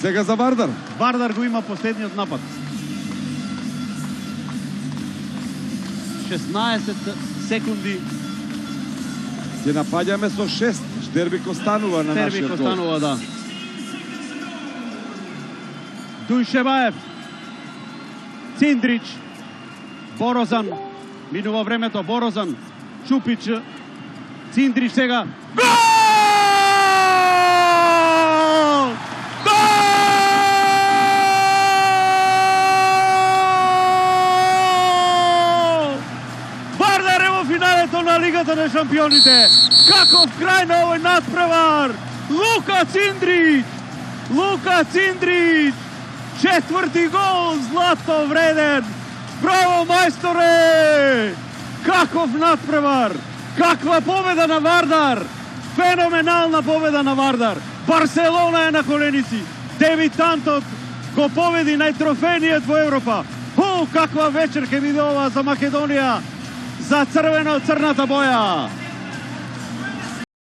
Сега за Вардар. Вардар го има последниот напад. 16 секунди. Ќе напаѓаме со 6. Дербик останува на нашиот Дербик гол. останува, да. Дујшеваев. Циндрич. Борозан. Минува времето. Борозан. Чупич. Циндрич сега. Гол! Гол! Вардар е во финалето на Лигата на шампионите. Каков крај на овој надпревар! Лука Циндрич! Лука Циндрич! Четврти гол, злато вреден! Браво, мајсторе! Каков надпревар! Каква победа на Вардар! Феноменална победа на Вардар! Барселона е на коленици! Дебитантот го победи најтрофениот во Европа! Каква вечер ќе биде ова за Македонија! За црвено-црната боја!